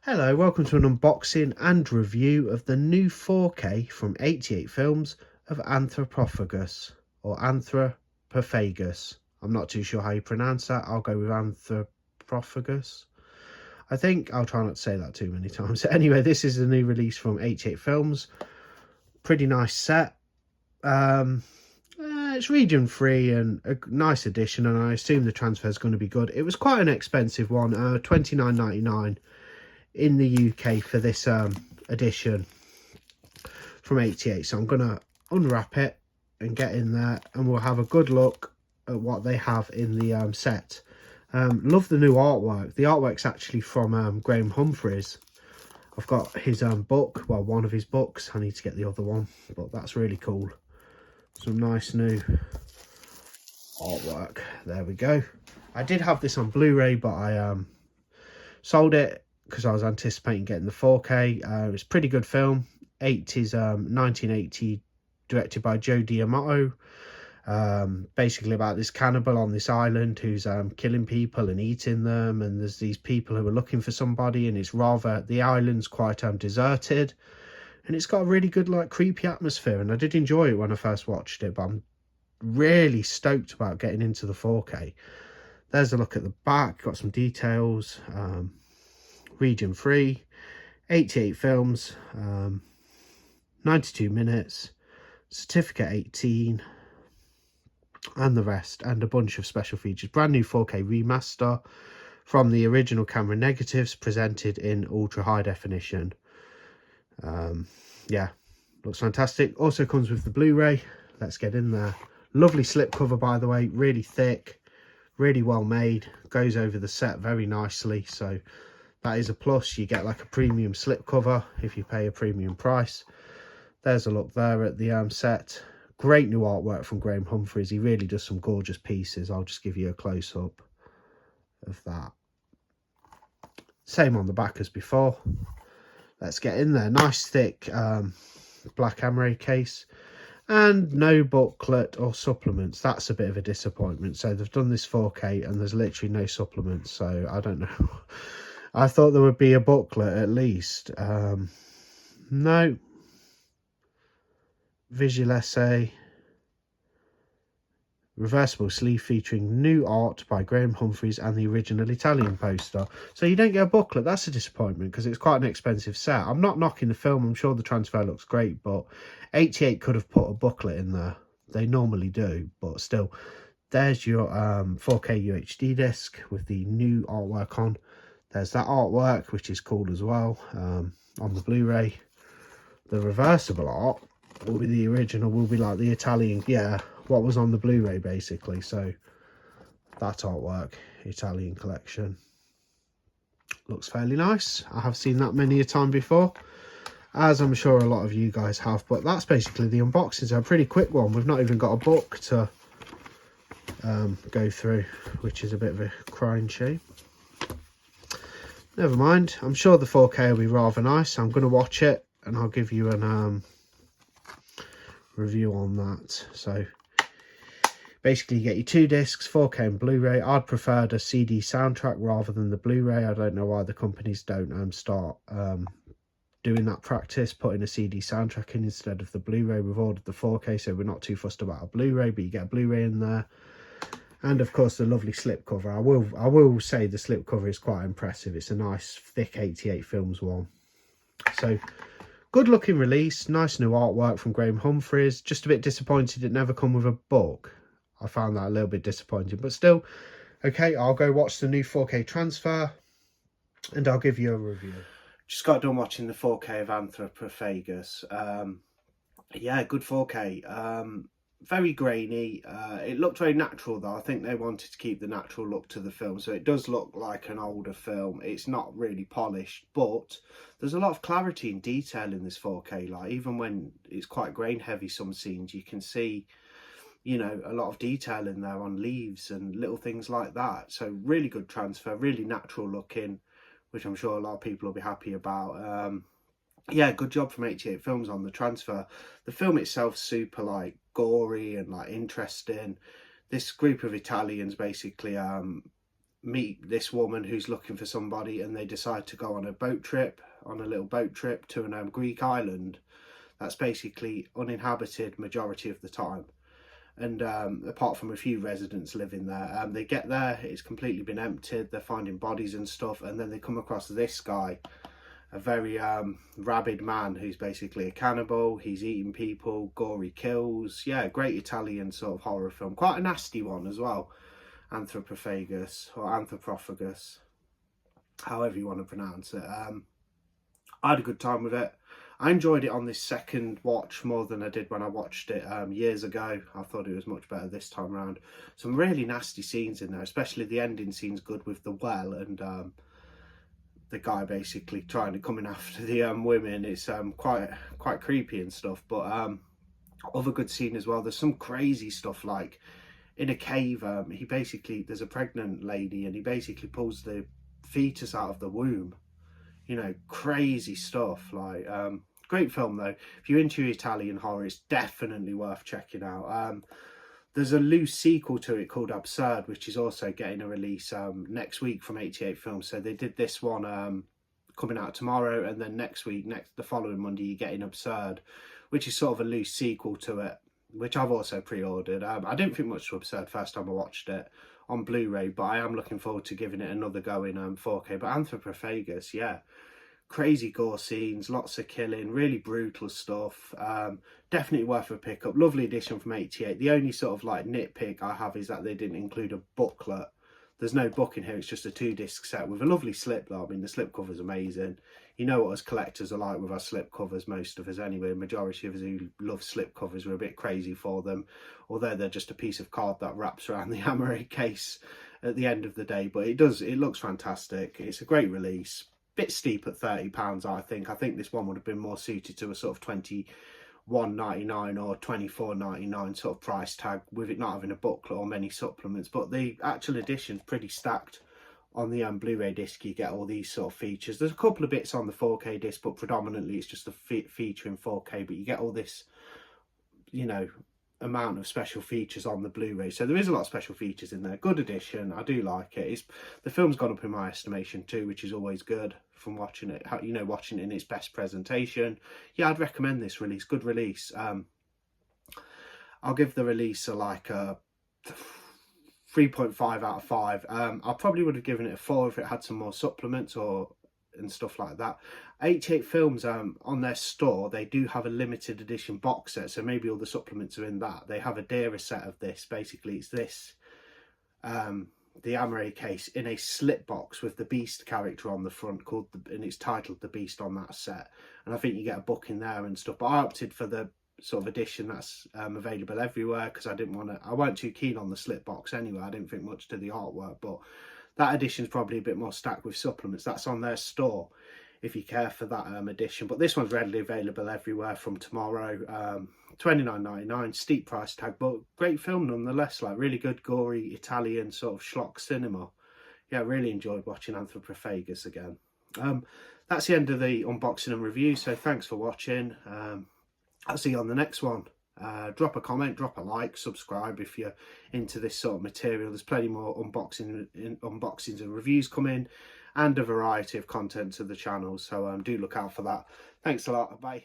Hello, welcome to an unboxing and review of the new 4K from 88 Films of Anthropophagus, or Anthropophagus. I'm not too sure how you pronounce that. I'll go with Anthropophagus. I think I'll try not to say that too many times. Anyway, this is a new release from 88 Films. Pretty nice set. It's region free and a nice addition, and I assume the transfer is going to be good. It was quite an expensive one, $29.99 in the UK for this edition from 88. So I'm gonna unwrap it and get in there, and we'll have a good look at what they have in the set. Love the new artwork. The artwork's actually from Graham Humphreys. I've got his book, well, one of his books. I need to get the other one, but that's really cool. Some nice new artwork. There we go. I did have this on Blu-ray, but I sold it because I was anticipating getting the 4K. It's a pretty good film. 1980, directed by Joe D'Amato. Basically about this cannibal on this island who's killing people and eating them, and there's these people who are looking for somebody, and the island's quite deserted, and it's got a really good, like, creepy atmosphere, and I did enjoy it when I first watched it, but I'm really stoked about getting into the 4K. There's a look at the back, got some details. Region free, 88 films, 92 minutes, certificate 18, and the rest, and a bunch of special features. Brand new 4K remaster from the original camera negatives, presented in ultra high definition. Yeah, looks fantastic. Also comes with the Blu-ray. Let's get in there. Lovely slipcover, by the way, really thick, really well made, goes over the set very nicely, so that is a plus. You get like a premium slipcover if you pay a premium price. There's a look there at the set. Great new artwork from Graham Humphreys. He really does some gorgeous pieces. I'll just give you a close-up of that. Same on the back as before. Let's get in there. Nice thick black emery case, and no booklet or supplements. That's a bit of a disappointment. So they've done this 4K and there's literally no supplements, so I don't know. I thought there would be a booklet at least. No. Visual essay. Reversible sleeve featuring new art by Graham Humphreys and the original Italian poster. So you don't get a booklet. That's a disappointment because it's quite an expensive set. I'm not knocking the film. I'm sure the transfer looks great, but 88 could have put a booklet in there. They normally do, but still. There's your 4K UHD disc with the new artwork on. There's that artwork, which is cool as well, on the Blu-ray. The reversible art will be the original, will be like the Italian, yeah, what was on the Blu-ray basically. So that artwork, Italian collection, looks fairly nice. I have seen that many a time before, as I'm sure a lot of you guys have. But that's basically the unboxing. It's a pretty quick one. We've not even got a book to go through, which is a bit of a crying shame. Never mind. I'm sure the 4K will be rather nice. I'm going to watch it and I'll give you an review on that. So basically you get your two discs, 4K and Blu-ray. I'd prefer the CD soundtrack rather than the Blu-ray. I don't know why the companies don't start doing that practice, putting a CD soundtrack in instead of the Blu-ray. We've ordered the 4K, so we're not too fussed about a Blu-ray, but you get a Blu-ray in there. And of course the lovely slipcover. I will say the slipcover is quite impressive. It's a nice thick 88 films one. So good looking release, nice new artwork from Graham Humphreys. Just a bit disappointed it never come with a book. I found that a little bit disappointing, but still, okay, I'll go watch the new 4K transfer and I'll give you a review. Just got done watching the 4K of Anthropophagus. Yeah, good 4K. Very grainy. It looked very natural though. I think they wanted to keep the natural look to the film, so it does look like an older film. It's not really polished, but there's a lot of clarity and detail in this 4K. Like, even when it's quite grain heavy, some scenes you can see, you know, a lot of detail in there on leaves and little things like that. So really good transfer, really natural looking, which I'm sure a lot of people will be happy about. Yeah, good job from 88 Films on the transfer. The film itself super, like, gory and, like, interesting. This group of Italians basically meet this woman who's looking for somebody, and they decide to go on a little boat trip to an Greek island that's basically uninhabited majority of the time, and apart from a few residents living there. They get there, it's completely been emptied, they're finding bodies and stuff, and then they come across this guy, a very rabid man who's basically a cannibal. He's eating people, gory kills. Yeah, great Italian sort of horror film, quite a nasty one as well. Anthropophagus, or Anthropophagus, however you want to pronounce it. I had a good time with it. I enjoyed it on this second watch more than I did when I watched it years ago. I thought it was much better this time around. Some really nasty scenes in there, especially the ending scene's good with the well and the guy basically coming after the women. It's quite creepy and stuff, but other good scene as well. There's some crazy stuff, like in a cave, there's a pregnant lady and he basically pulls the fetus out of the womb. You know, crazy stuff. Like great film though. If you're into Italian horror, it's definitely worth checking out. There's a loose sequel to it called Absurd, which is also getting a release next week from 88 Films. So they did this one coming out tomorrow, and then the following Monday, you're getting Absurd, which is sort of a loose sequel to it, which I've also pre-ordered. I didn't think much to Absurd first time I watched it on Blu-ray, but I am looking forward to giving it another go in 4K. But Anthropophagus, yeah, crazy gore scenes, lots of killing, really brutal stuff. Definitely worth a pick up. Lovely edition from 88. The only sort of like nitpick I have is that they didn't include a booklet. There's no book in here, it's just a 2-disc set with a lovely slip though. I mean, the slip cover's amazing. You know what us collectors are like with our slip covers, most of us anyway. Majority of us who love slip covers, we're a bit crazy for them, although they're just a piece of card that wraps around the Amaray case at the end of the day. But it looks fantastic. It's a great release. Bit steep at £30, I think. I think this one would have been more suited to a sort of £21.99 or £24.99 sort of price tag, with it not having a booklet or many supplements. But the actual edition's pretty stacked. On the Blu-ray disc, you get all these sort of features. There's a couple of bits on the 4K disc, but predominantly it's just a feature in 4K. But you get all this, you know, amount of special features on the Blu-ray. So there is a lot of special features in there. Good edition. I do like it. The film's gone up in my estimation too, which is always good from watching it. You know, watching it in its best presentation. Yeah, I'd recommend this release. Good release. I'll give the release a 3.5 out of 5. I probably would have given it a 4 if it had some more supplements and stuff like that. 88 Films, on their store, they do have a limited edition box set, so maybe all the supplements are in that. They have a dearer set of this. Basically, it's this, the Amaray case in a slip box with the Beast character on the front, and it's titled The Beast on that set. And I think you get a book in there and stuff. But I opted for the sort of edition that's available everywhere, because I weren't too keen on the slip box anyway. I didn't think much to the artwork, but that edition's probably a bit more stacked with supplements. That's on their store if you care for that edition. But this one's readily available everywhere from tomorrow. £29.99, steep price tag, but great film nonetheless. Like really good, gory Italian sort of schlock cinema. Yeah, really enjoyed watching Anthropophagus again. That's the end of the unboxing and review. So thanks for watching. I'll see you on the next one. Drop a comment, drop a like, subscribe if you're into this sort of material. There's plenty more unboxings and reviews coming, and a variety of content to the channel, so do look out for that. Thanks a lot. Bye.